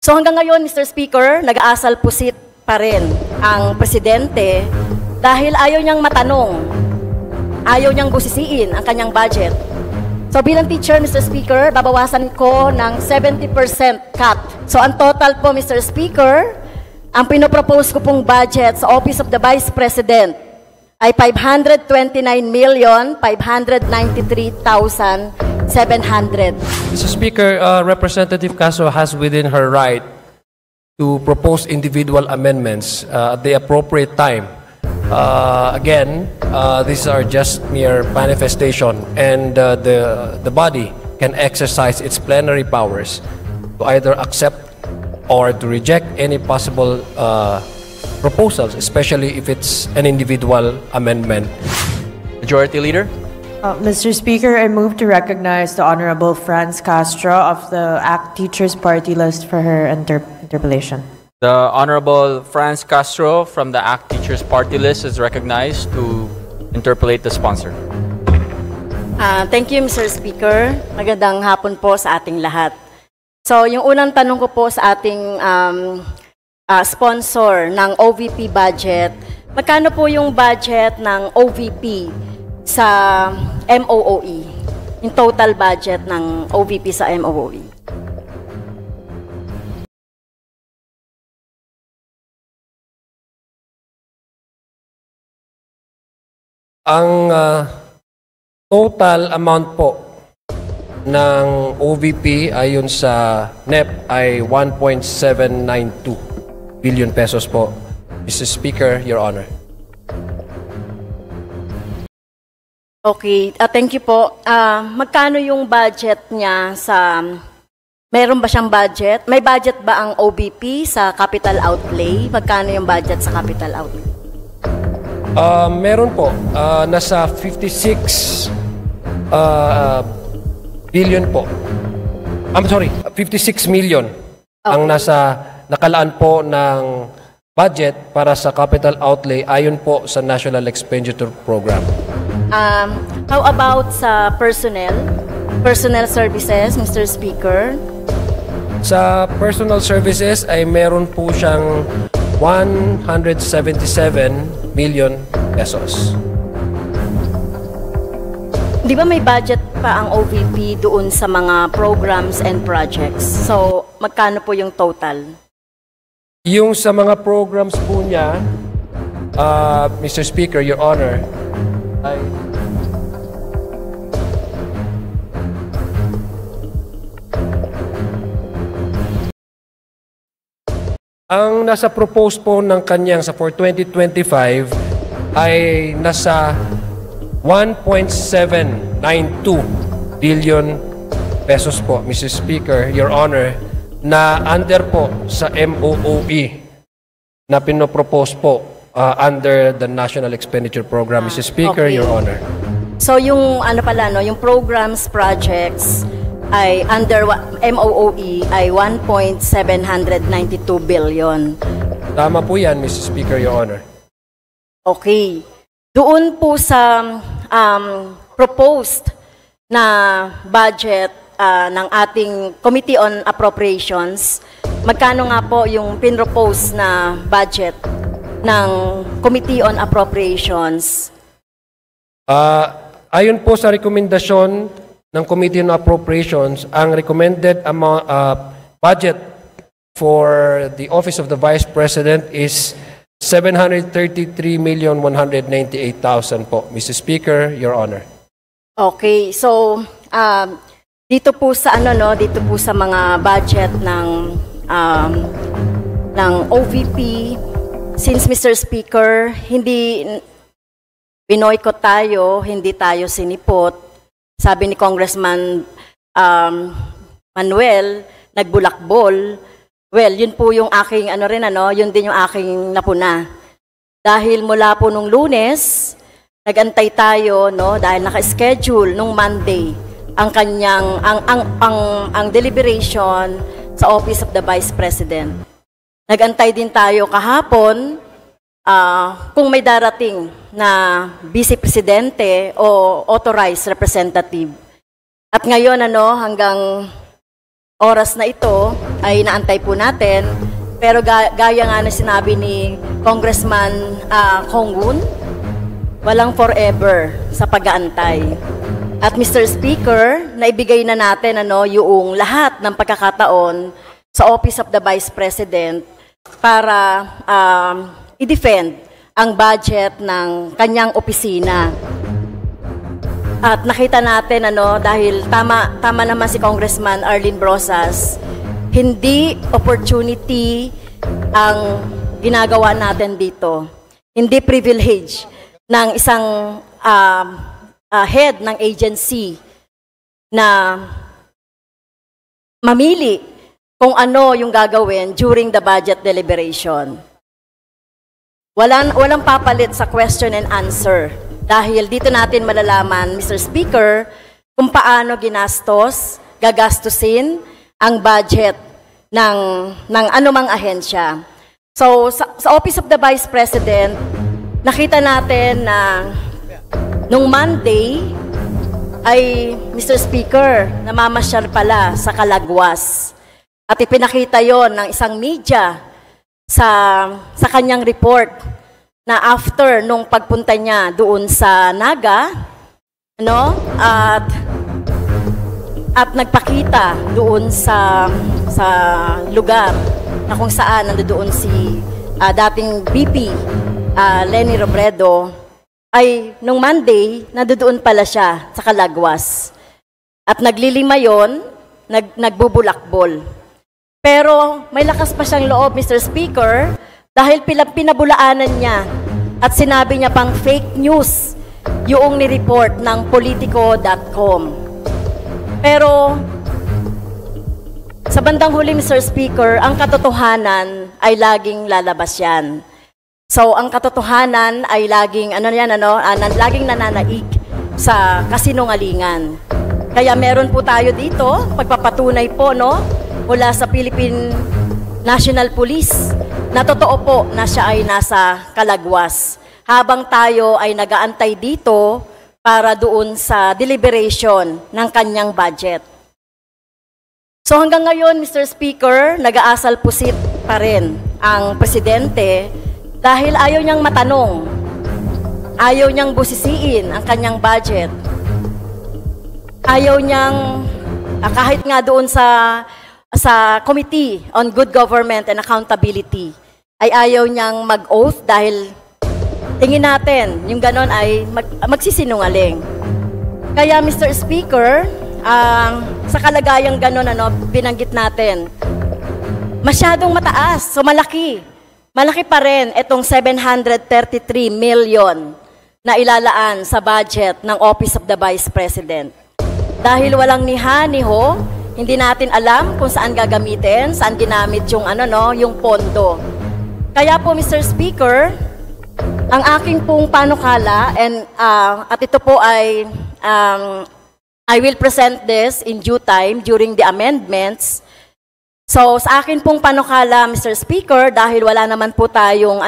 So hanggang ngayon, Mr. Speaker, nag-aasal pusit pa rin ang presidente dahil ayaw niyang matanong, ayaw niyang busisiin ang kanyang budget. So bilang teacher, Mr. Speaker, babawasan ko ng 70% cut. So ang total po, Mr. Speaker, ang pinopropose ko pong budget sa Office of the Vice President ay 529,593,700. Mr. Speaker, Representative Castro has within her right to propose individual amendments at the appropriate time. Again, these are just mere manifestation, and the body can exercise its plenary powers to either accept or to reject any possible proposals, especially if it's an individual amendment. Majority Leader. Mr. Speaker, I move to recognize the Honorable Franz Castro of the ACT Teachers Party List for her interpellation. The Honorable Franz Castro from the ACT Teachers Party List is recognized to interpellate the sponsor. Thank you, Mr. Speaker. Magandang hapon po sa ating lahat. So, yung unang tanong ko po sa ating sponsor ng OVP budget, magkano po yung budget ng OVP sa MOOE? Yung total budget ng OVP sa MOOE? Ang total amount po ng OVP ayon sa NEP ay 1.792 billion pesos po. Mr. Speaker, Your Honor. Okay, thank you po. Magkano yung budget niya sa... Meron ba siyang budget? May budget ba ang OVP sa capital outlay? Magkano yung budget sa capital outlay? Meron po. Nasa 56 billion po. I'm sorry, 56 million ang nakalaan po ng budget para sa capital outlay ayon po sa National Expenditure Program. How about sa personnel services, Mr. Speaker? Sa personal services ay meron po siyang 177 million pesos. Di ba may budget pa ang OVP doon sa mga programs and projects? So, magkano po yung total? Yung sa mga programs po niya, Mr. Speaker, Your Honor, ay ang nasa propose po ng kanyang for 2025 ay nasa 1.792 billion pesos po, Mr. Speaker, Your Honor, na under po sa MOOE na pinopropose po under the National Expenditure Program, Mr. Speaker, okay. Your Honor. So yung yung programs, projects ay under MOOE ay 1.792 billion. Tama po yan, Mr. Speaker, Your Honor. Okay. Doon po sa proposed na budget ng ating Committee on Appropriations, magkano nga po yung pinropose na budget ng Committee on Appropriations? Ayon po sa rekomendasyon ng Committee on Appropriations, ang recommended budget for the Office of the Vice President is 733,198,000 po. Mr. Speaker, Your Honor. Okay, so dito po sa dito po sa mga budget ng OVP, since Mr. Speaker, hindi binoykot tayo, hindi tayo sinipot. Sabi ni Congressman Manuel, nagbulakbol. Well, yun po yung aking yun din yung aking napuna. Dahil mula po nung Lunes, nagantay tayo, dahil naka-schedule nung Monday ang kanyang ang deliberation sa Office of the Vice President. Nagantay din tayo kahapon kung may darating na Vice Presidente o authorized representative. At ngayon hanggang oras na ito ay inaantay po natin. Pero gaya nga na sinabi ni Congressman Konggun, walang forever sa pag-aantay. At Mr. Speaker, naibigay na natin yung lahat ng pagkakataon sa Office of the Vice President para i-defend ang budget ng kanyang opisina. At nakita natin dahil tama naman si Congressman Arlene Brosas, hindi opportunity ang ginagawa natin dito. Hindi privilege ng isang head ng agency na mamili kung ano yung gagawin during the budget deliberation. Walang papalit sa question and answer. Dahil dito natin malalaman, Mr. Speaker, kung paano gagastusin ang budget ng anumang ahensya. So, sa Office of the Vice President, nakita natin na nung Monday ay, Mr. Speaker, namamasyal pala sa Calagwas. At ipinakita yon ng isang media sa kanyang report na after nung pagpunta niya doon sa Naga, at nagpakita doon sa lugar na kung saan nandoon si dating VP Leni Robredo, ay nung Monday, nandoon pala siya sa Calagwas. At naglilima yon, nagbubulakbol. Pero may lakas pa siyang loob, Mr. Speaker, dahil pinabulaanan niya at sinabi niya pang fake news yung ni-report ng Politico.com. Pero sa bandang huli, Mr. Speaker, ang katotohanan ay laging lalabas yan. So, ang katotohanan ay laging, laging nananaig sa kasinungalingan. Kaya meron po tayo dito, pagpapatunay po, mula sa Philippine National Police, na totoo po na siya ay nasa Calagwas. Habang tayo ay nag-aantay dito para doon sa deliberation ng kanyang budget. So hanggang ngayon, Mr. Speaker, nag-aasal pusit pa rin ang presidente dahil ayaw niyang matanong, ayaw niyang busisiin ang kanyang budget. Ayaw niyang, kahit nga doon sa Committee on Good Government and Accountability, ay ayaw niyang mag-oath dahil tingin natin, yung ganon ay magsisinungaling. Kaya Mr. Speaker, sa kalagayang ganon, binanggit natin, masyadong mataas, so malaki. Malaki pa rin itong 733 million na ilalaan sa budget ng Office of the Vice President. Dahil walang niha-niho, hindi natin alam kung saan gagamitin, saan ginamit yung yung pondo. Kaya po, Mr. Speaker, ang aking pong panukala, at ito po ay, I will present this in due time during the amendments. So, sa akin pong panukala, Mr. Speaker, dahil wala naman po tayong,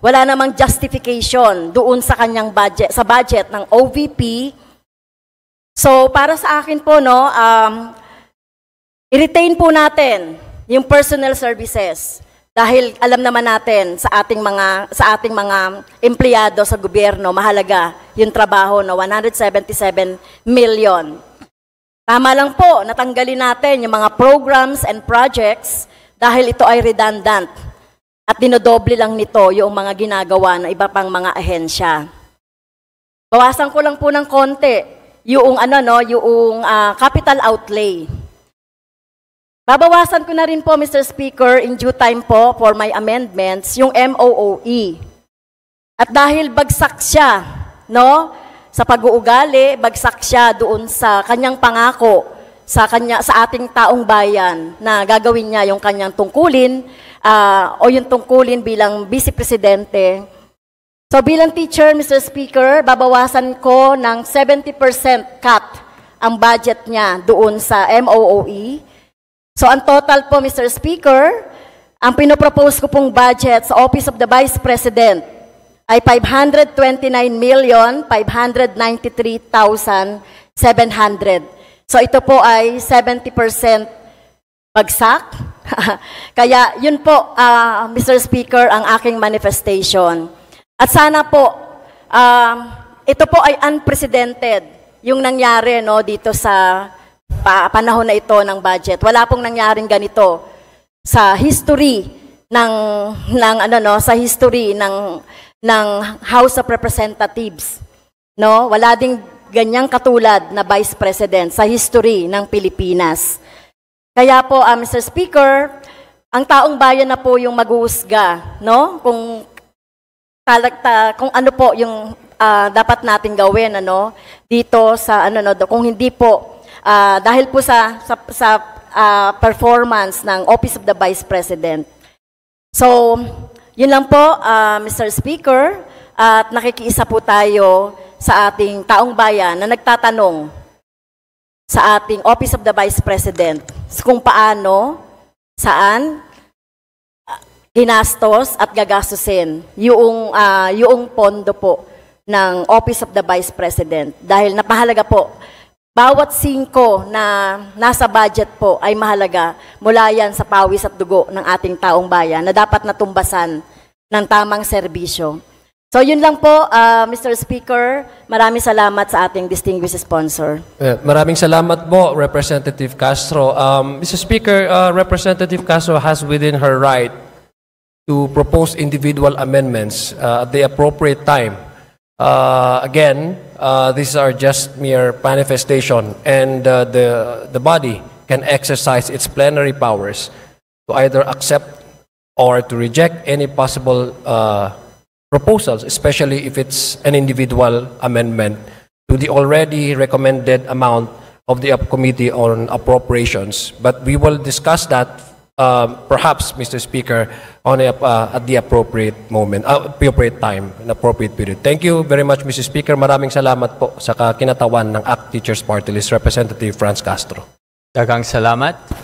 wala namang justification doon sa kanyang budget, sa budget ng OVP. So, para sa akin po, i-retain po natin yung personnel services. Dahil alam naman natin sa ating mga empleyado sa gobyerno, mahalaga yung trabaho na 177 million. Tama lang po, natanggalin natin yung mga programs and projects dahil ito ay redundant at dinodoble lang nito yung mga ginagawa ng iba pang mga ahensya. Bawasan ko lang po ng konti yung capital outlay. Babawasan ko na rin po, Mr. Speaker, in due time po for my amendments, yung MOOE. At dahil bagsak siya, sa pag-uugali, bagsak siya doon sa kanyang pangako sa ating taong bayan na gagawin niya yung kanyang tungkulin o yung tungkulin bilang Vice Presidente. So bilang teacher, Mr. Speaker, babawasan ko ng 70% cut ang budget niya doon sa MOOE. So ang total po, Mr. Speaker, ang pinopropose ko pong budget sa Office of the Vice President ay 529,593,700. So ito po ay 70% bagsak Kaya yun po, Mr. Speaker, ang aking manifestation. At sana po, ito po ay unprecedented yung nangyari no, dito sa panahon na ito ng budget. Wala pong nangyaring ganito sa history sa history ng House of Representatives. No, wala ding ganyang katulad na Vice President sa history ng Pilipinas. Kaya po, Mr. Speaker, ang taong bayan na po yung maghuhusga, no? Kung ano po yung dapat nating gawin, ano, dito sa kung hindi po dahil po sa performance ng Office of the Vice President. So, yun lang po, Mr. Speaker, at nakikiisa po tayo sa ating taong bayan na nagtatanong sa ating Office of the Vice President kung paano, saan, ginastos at gagastusin yung pondo po ng Office of the Vice President. Dahil napahalaga po, bawat 5 na nasa budget po ay mahalaga mula yan sa pawis at dugo ng ating taong bayan na dapat natumbasan ng tamang serbisyo. So yun lang po, Mr. Speaker. Maraming salamat sa ating distinguished sponsor. Maraming salamat po, Representative Castro. Mr. Speaker, Representative Castro has within her right to propose individual amendments at the appropriate time. Again, these are just mere manifestation, and the body can exercise its plenary powers to either accept or to reject any possible proposals, especially if it's an individual amendment to the already recommended amount of the Committee on Appropriations. But we will discuss that perhaps, Mr. Speaker, at the appropriate moment, appropriate time, an appropriate period. Thank you very much, Mr. Speaker. Maraming salamat po sa kinatawan ng ACT Teachers Party List, Representative Franz Castro. Daghang salamat.